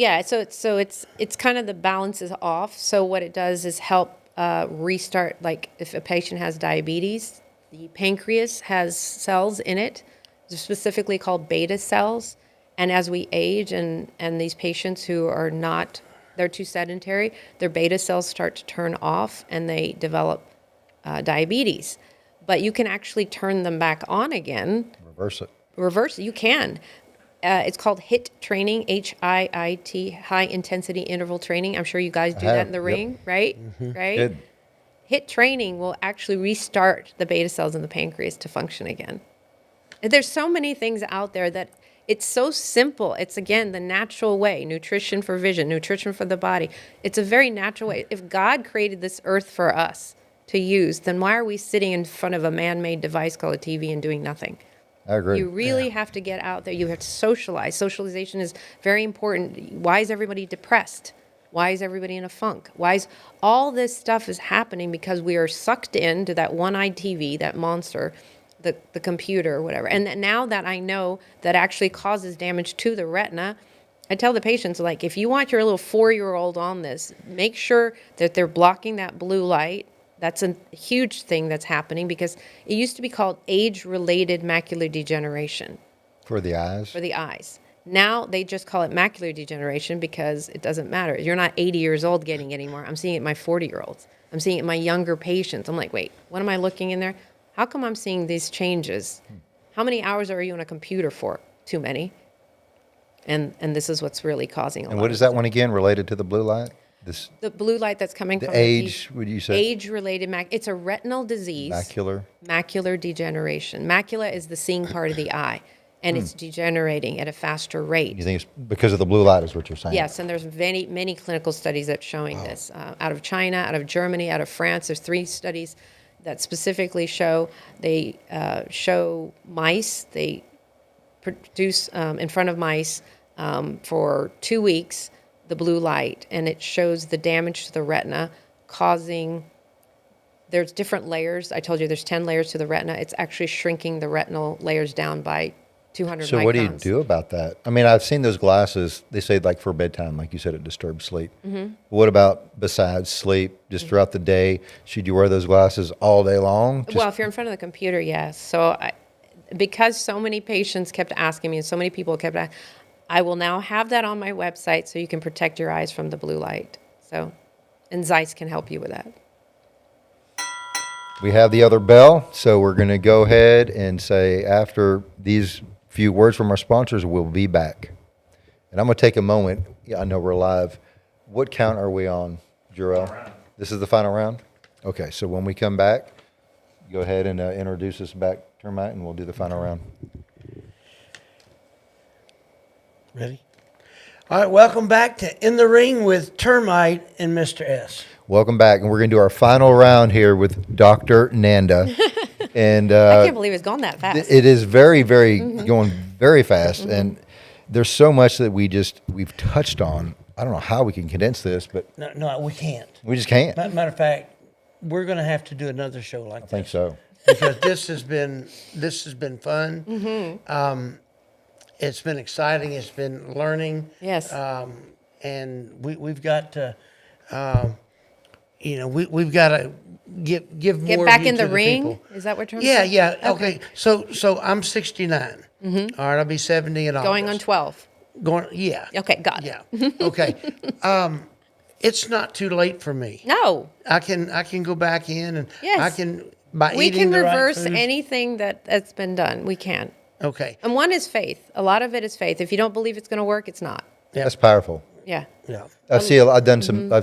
it's kind of the balance is off. So what it does is help restart. Like if a patient has diabetes, the pancreas has cells in it, specifically called beta cells. And as we age, and these patients who are not, they're too sedentary, their beta cells start to turn off, and they develop diabetes. But you can actually turn them back on again. Reverse it. You can. It's called HIIT training, HIIT, high intensity interval training. I'm sure you guys do that in the ring, right? Right? Good. HIIT training will actually restart the beta cells in the pancreas to function again. And there's so many things out there that it's so simple. It's, again, the natural way. Nutrition for vision, nutrition for the body. It's a very natural way. If God created this earth for us to use, then why are we sitting in front of a man-made device called a TV and doing nothing? I agree. You really have to get out there. You have to socialize. Socialization is very important. Why is everybody depressed? Why is everybody in a funk? Why is all this stuff is happening? Because we are sucked into that one-eyed TV, that monster, the computer, whatever. And now that I know that actually causes damage to the retina, I tell the patients, like, if you want your little 4-year-old on this, make sure that they're blocking that blue light. That's a huge thing that's happening because it used to be called age-related macular degeneration. For the eyes? For the eyes. Now they just call it macular degeneration because it doesn't matter. You're not 80 years old getting it anymore. I'm seeing it in my 40-year-olds. I'm seeing it in my younger patients. I'm like, wait, what am I looking in there? How come I'm seeing these changes? How many hours are you on a computer for? Too many. And this is what's really causing a lot. And what is that one again related to the blue light? The blue light that's coming The from age, would you say? Age-related it's a retinal disease. Macular degeneration. Macula is the seeing part of the eye, and it's degenerating at a faster rate. You think it's because of the blue light is what you're saying? Yes, and there's many, many clinical studies that's showing this. Out of China, out of Germany, out of France, there's 3 studies that specifically show, they show mice, they produce in front of mice for 2 weeks, the blue light, and it shows the damage to the retina, causing, there's different layers. I told you there's 10 layers to the retina. It's actually shrinking the retinal layers down by 200 So microns. what do you do about that? I mean, I've seen those glasses. They say like for bedtime, like you said, it disturbs sleep. Mm-hmm. What about besides sleep, just throughout the day? Should you wear those glasses all day long? Well, if you're in front of the computer, yes. So because so many patients kept asking me and so many people kept asking, I will now have that on my website so you can protect your eyes from the blue light. So, and Zeiss can help you with that. We have the other bell, so we're going to go ahead and say after these few words from our sponsors, we'll be back. And I'm going to take a moment. Yeah, I know we're live. What count are we on, Jarrell? This is the final round? Okay, so when we come back, go ahead and introduce us back, Termite, and we'll do the final round. Ready? All right, welcome back to In the Ring with Termite and Mr. S. Welcome back, and we're going to do our final round here with Dr. Nanda. And I can't believe it's gone that fast. it is very, very going very fast, and there's so much that we've touched on. I don't know how we can condense this, but No, we can't. we just can't. Matter of fact, we're going to have to do another show like I think this so. because this has been fun. It's been exciting. It's been learning. Yes. And we've got to, we've got to give more. Get back of you in to the ring? people. Is that what you're Yeah, saying? yeah. Okay. So I'm 69. All right, I'll be 70 in August. Going on 12. Yeah. Okay, got it. Yeah. Okay. It's not too late for me. No. I can go back in and Yes. I can by We eating can the right reverse foods. anything that's been done. We can. Okay. And one is faith. A lot of it is faith. If you don't believe it's going to work, it's not. Yeah. That's powerful. Yeah. Yeah. I've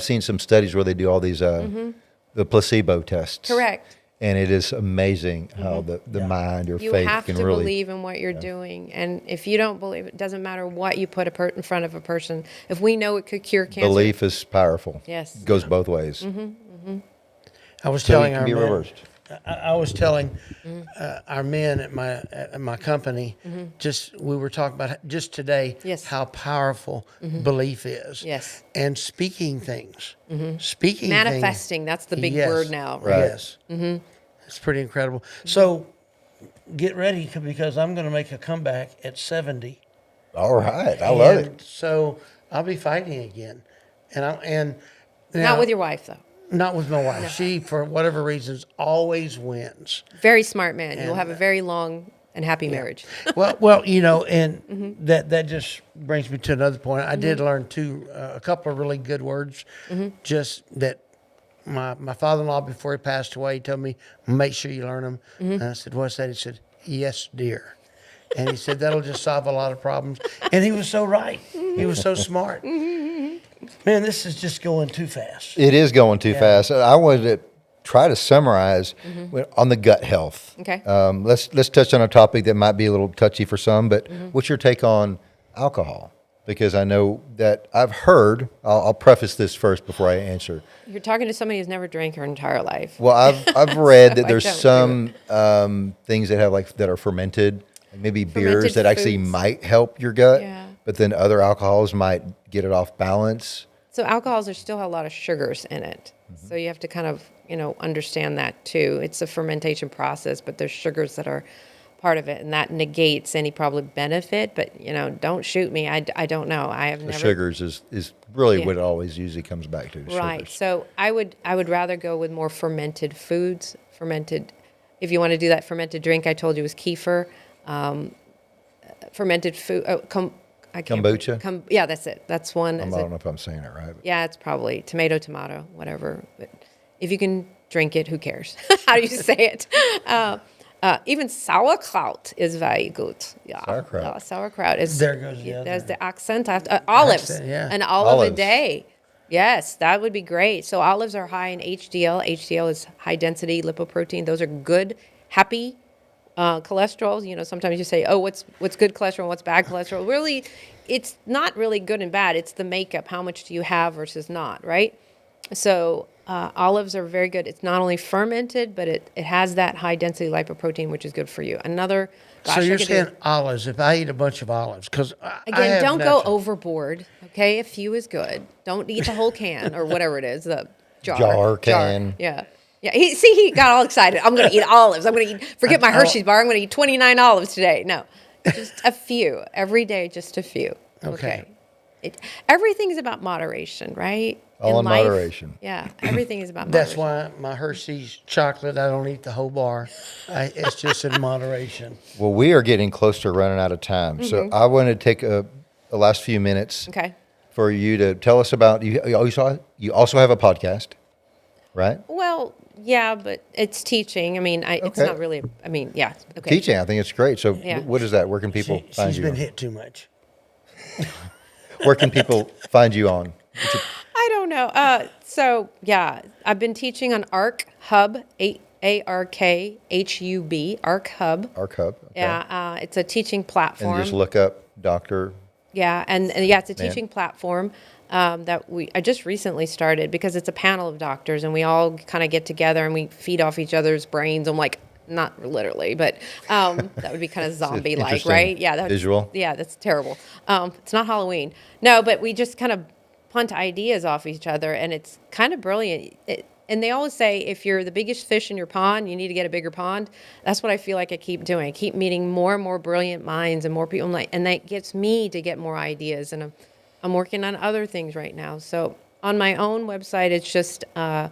seen some studies where they do all these the placebo tests. Correct. And it is amazing how the mind or You faith have can to really believe in what you're doing. And if you don't believe, it doesn't matter what you put in front of a person. If we know it could cure cancer. belief is powerful. Yes. It goes both ways. I was So it telling can our be men, reversed. I was telling our men at my company, we were talking about just today Yes. how powerful belief is. Yes. And speaking things. Speaking Manifesting, that's the big Yes. word now. Right. Yes. It's pretty incredible. So get ready because I'm going to make a comeback at 70. All right. I love it. And so I'll be fighting again. And Not with your wife, though. Not with my wife. She, for whatever reasons, always wins. Very smart man. You'll have a very long and happy marriage. Well, and that just brings me to another point. I did learn a couple of really good words. Just that my father-in-law, before he passed away, he told me, make sure you learn them. And I said, what's that? He said, yes, dear. And he said, that'll just solve a lot of problems. And he was so right. He was so smart. Man, this is just going too fast. It is going too fast. I wanted to try to summarize on the gut health. Okay. Let's touch on a topic that might be a little touchy for some, but what's your take on alcohol? Because I know that I've heard, I'll preface this first before I answer. You're talking to somebody who's never drank her entire life. Well, I've read that I there's don't some things that have that are fermented, maybe beers Fermented that actually foods. might help your gut, Yeah. but then other alcohols might get it off balance. So alcohols are still have a lot of sugars in it. So you have to kind of, understand that too. It's a fermentation process, but there's sugars that are part of it, and that negates any probably benefit. But, don't shoot me. I don't know. I have The never. sugars is really Yeah. what it always usually comes back to. Right. Sugars. So I would rather go with more fermented foods. If you want to do that fermented drink, I told you was kefir. Fermented food. Kombucha? Yeah, that's it. That's one. I Is don't it- know if I'm saying it right. But Yeah, it's probably tomato, whatever. But if you can drink it, who cares? How do you say it? Even sauerkraut is very good. Yeah, Sauerkraut. sauerkraut is. There goes the There's other. the accent. Olives. Accent, yeah. An olive a Olives. day. Yes, that would be great. So olives are high in HDL. HDL is high density lipoprotein. Those are good, happy cholesterol. Sometimes you say, oh, what's good cholesterol, what's bad cholesterol? Really, it's not really good and bad. It's the makeup. How much do you have versus not, right? So olives are very good. It's not only fermented, but it has that high density lipoprotein, which is good for you. So you're saying olives, if I eat a bunch of olives, because Again, don't go overboard, okay? A few is good. Don't eat the whole can or whatever it is, the jar. Can. Yeah. Yeah, he got all excited. I'm going to eat olives. Forget my Hershey's bar. I'm going to eat 29 olives today. No, Just a few every day, just a few. Okay. Everything's about moderation, right? All in life, moderation. Yeah, everything is about That's moderation. why my Hershey's chocolate, I don't eat the whole bar. It's just in moderation. Well, we are getting close to running out of time. So I want to take the last few minutes Okay. for you to tell us about, you also have a podcast, right? Well, yeah, but it's teaching. I mean, it's Okay. not really. I mean, yeah. Okay. Teaching, I think it's great. So Yeah. what is that? Where can people find She's you? been hit too much. Where can people find you on? I don't know. So yeah, I've been teaching on ARC Hub, ARKHUB, ARC Hub. Our Hub. Okay. Yeah, it's a teaching platform. And just look up Dr. Yeah, and yeah, it's a Man. teaching platform that I just recently started because it's a panel of doctors and we all kind of get together and we feed off each other's brains. I'm like, not literally, but that would be kind of zombie-like, Interesting right? Yeah, that's, visual. Yeah, that's terrible. It's not Halloween. No, but we just kind of punt ideas off each other, and it's kind of brilliant. And they always say, if you're the biggest fish in your pond, you need to get a bigger pond. That's what I feel like I keep doing. I keep meeting more and more brilliant minds and more people, and that gets me to get more ideas. And I'm working on other things right now. So on my own website, it's just I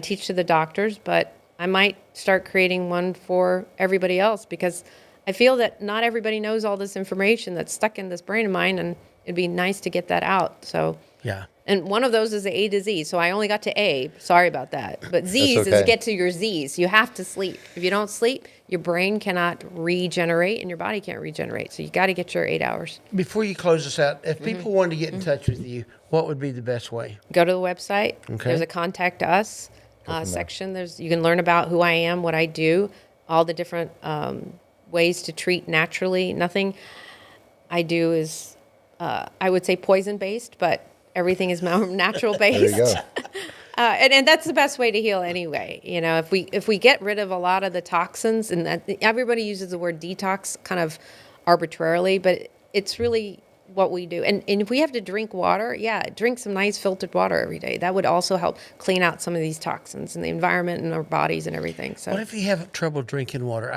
teach to the doctors, but I might start creating one for everybody else because I feel that not everybody knows all this information that's stuck in this brain of mine, and it'd be nice to get that out. So. Yeah. And one of those is the A to Z. So I only got to A. Sorry about that. But Z's okay. is get to your Z's. You have to sleep. If you don't sleep, your brain cannot regenerate and your body can't regenerate. So you got to get your 8 hours. Before you close us out, if Mm-hmm. people wanted to get in touch with you, what would be the best way? Go to the website. Okay. There's a contact us section. You can learn about who I am, what I do, all the different ways to treat naturally. Nothing I do is, I would say, poison-based, but everything is natural based. There you go. And that's the best way to heal anyway. You know, if we get rid of a lot of the toxins, and that, everybody uses the word detox kind of arbitrarily, but it's really what we do. And if we have to drink water, drink some nice filtered water every day. That would also help clean out some of these toxins in the environment and our bodies and everything. So What if you have trouble drinking water?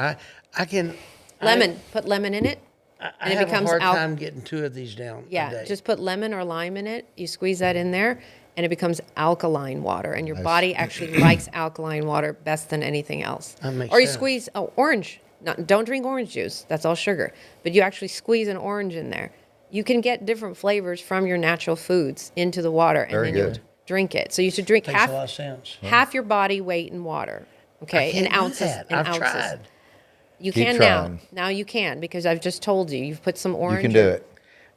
I can. put lemon in it. I and it have becomes a hard time getting 2 of these down. a Yeah, day. just put lemon or lime in it. You squeeze that in there, and it becomes alkaline water. And your body actually likes alkaline water best than anything else. That makes or you sense. squeeze orange. Don't drink orange juice. That's all sugar. But you actually squeeze an orange in there. You can get different flavors from your natural foods into the water, and Very then good. you drink it. So you should drink Makes a lot of sense. half your body weight in water. Okay, I can't in do ounces. that. In I've ounces. tried. You Keep can trying. now. Now you can because I've just told you. You've put some You orange. can do it.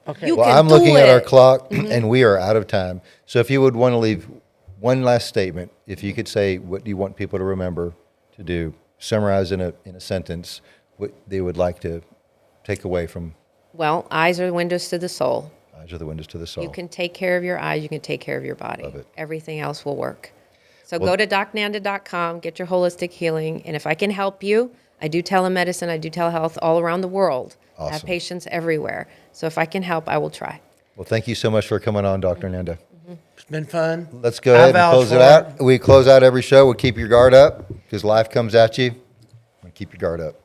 Okay. You Well, can I'm do looking at our it. clock, and we are out of time. So if you would want to leave one last statement, if you could say what you want people to remember to do, summarize in a sentence what they would like to take away from Well, eyes are the windows to the soul. Eyes are the windows to the soul. You can take care of your eyes. You can take care of your body. Love it. Everything else will work. So go to docnanda.com, get your holistic healing. And if I can help you, I do telemedicine, I do telehealth all around the world. I have Awesome. patients everywhere. So if I can help, I will try. Well, thank you so much for coming on, Dr. Nanda. It's been fun. Let's go ahead and vouch close it for out. We close out every show. We'll keep your guard up because life comes at you. Keep your guard up.